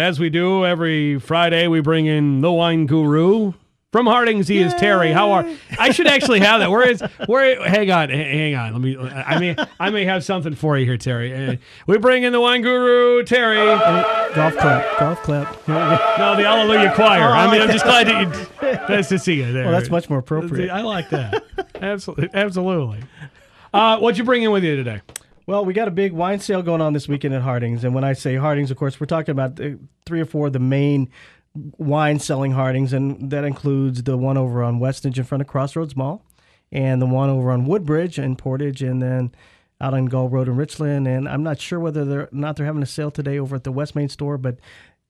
As we do every Friday, we bring in the wine guru. From Harding's, he is Terry. How are? I should actually have that. Hang on. Let me. I may have something for you here, Terry. We bring in the wine guru, Terry. Golf clap. No, the Hallelujah Choir. I'm just glad that nice to see you there. Well, that's much more appropriate. I like that. Absolutely. What'd you bring in with you today? Well, we got a big wine sale going on this weekend at Harding's. And when I say Harding's, of course, we're talking about 3 or 4 of the main wine selling Harding's, and that includes the one over on Westage in front of Crossroads Mall, and the one over on Woodbridge and Portage, and then out on Gull Road in Richland. And I'm not sure whether they're having a sale today over at the West Main store, but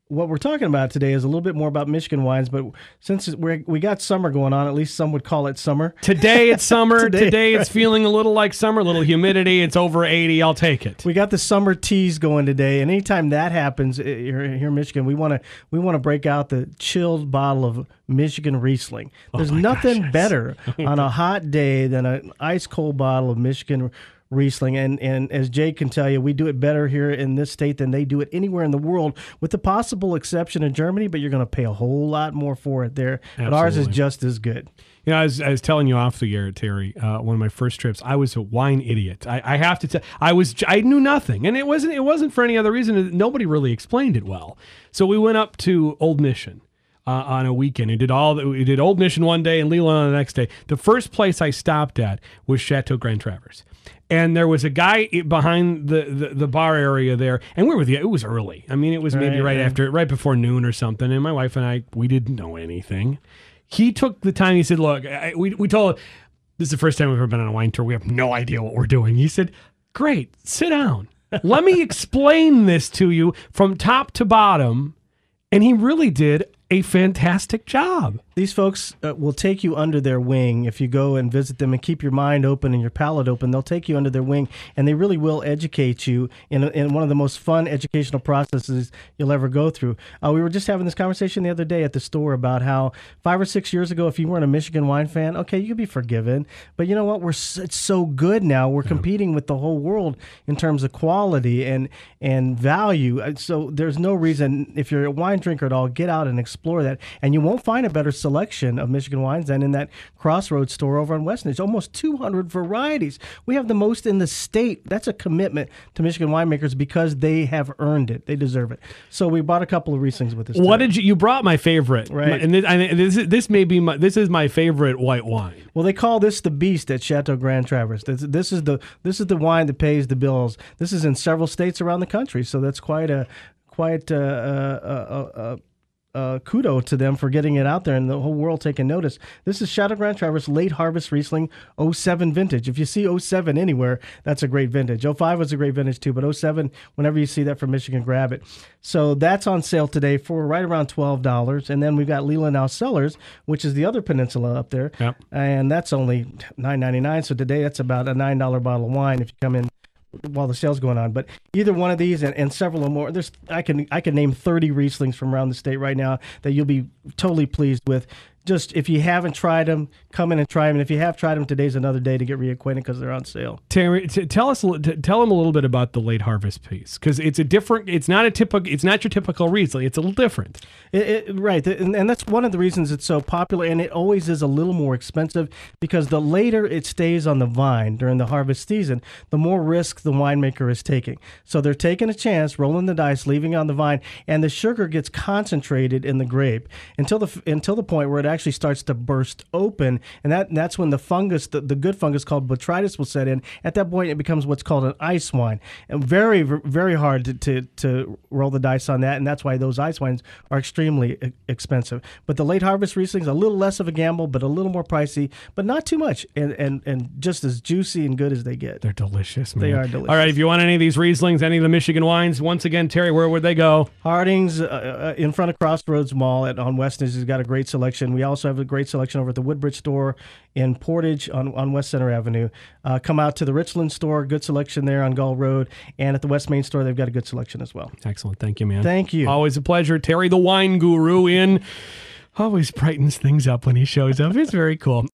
what we're talking about today is a little bit more about Michigan wines, but since we got summer going on, at least some would call it summer. Today it's summer. Today it's feeling a little like summer, a little humidity. It's over 80. I'll take it. We got the summer teas going today, and anytime that happens here in Michigan, we want to break out the chilled bottle of Michigan Riesling. There's nothing better on a hot day than an ice cold bottle of Michigan Riesling, and as Jake can tell you, we do it better here in this state than they do it anywhere in the world, with the possible exception of Germany, but you're going to pay a whole lot more for it there. Absolutely. But ours is just as good. You know, I was telling you off the air, Terry, one of my first trips, I was a wine idiot. I have to tell, I knew nothing, and it wasn't for any other reason. Nobody really explained it well. So we went up to Old Mission on a weekend. We did Old Mission one day and Leland on the next day. The first place I stopped at was Chateau Grand Traverse. And there was a guy behind the bar area there, and it was early. I mean, it was maybe right before noon or something. And my wife and we didn't know anything. He took the time. He said, "Look, we told this is the first time we've ever been on a wine tour. We have no idea what we're doing." He said, "Great, sit down. Let me explain this to you from top to bottom." And he really did a fantastic job. These folks will take you under their wing if you go and visit them and keep your mind open and your palate open. They'll take you under their wing, and they really will educate you in one of the most fun educational processes you'll ever go through. We were just having this conversation the other day at the store about how 5 or 6 years ago, if you weren't a Michigan wine fan, okay, you could be forgiven. But you know what? It's so good now. We're competing with the whole world in terms of quality and value. So there's no reason, if you're a wine drinker at all, get out and explore that. And you won't find a better selection of Michigan wines than in that Crossroads store over on Weston. It's almost 200 varieties. We have the most in the state. That's a commitment to Michigan winemakers because they have earned it. They deserve it. So we bought a couple of Rieslings with us. What did you brought my favorite, right? And this is my favorite white wine. Well, they call this the beast at Chateau Grand Traverse. This is the wine that pays the bills. This is in several states around the country, so that's quite kudo to them for getting it out there and the whole world taking notice. This is Chateau Grand Traverse Late Harvest Riesling 07 vintage. If you see 07 anywhere, that's a great vintage. 05 was a great vintage too, but 07, whenever you see that from Michigan, grab it. So that's on sale today for right around $12. And then we've got Leland Now Cellars, which is the other peninsula up there. Yep. And that's only $9.99. So today that's about a $9 bottle of wine if you come in while the sale's going on. But either one of these and several more, I can name 30 Rieslings from around the state right now that you'll be totally pleased with. Just if you haven't tried them, come in and try them. And if you have tried them, today's another day to get reacquainted because they're on sale. Terry, tell them a little bit about the late harvest piece, because it's not your typical Riesling. It's a little different. Right, and that's one of the reasons it's so popular, and it always is a little more expensive because the later it stays on the vine during the harvest season, the more risk the winemaker is taking. So they're taking a chance, rolling the dice, leaving it on the vine, and the sugar gets concentrated in the grape until the point where it actually starts to burst open, and that's when the fungus, the good fungus called botrytis, will set in. At that point, it becomes what's called an ice wine, and very, very hard to roll the dice on that, and that's why those ice wines are extremely expensive. But the late harvest Riesling's a little less of a gamble, but a little more pricey, but not too much, and just as juicy and good as they get. They're delicious, man. They are delicious. All right, if you want any of these Rieslings, any of the Michigan wines, once again, Terry, where would they go? Harding's in front of Crossroads Mall on Weston has got a great selection. We also have a great selection over at the Woodbridge store in Portage on West Center Avenue. Come out to the Richland store, good selection there on Gull Road. And at the West Main store, they've got a good selection as well. Excellent. Thank you, man. Thank you. Always a pleasure. Terry, the wine guru, always brightens things up when he shows up. It's very cool.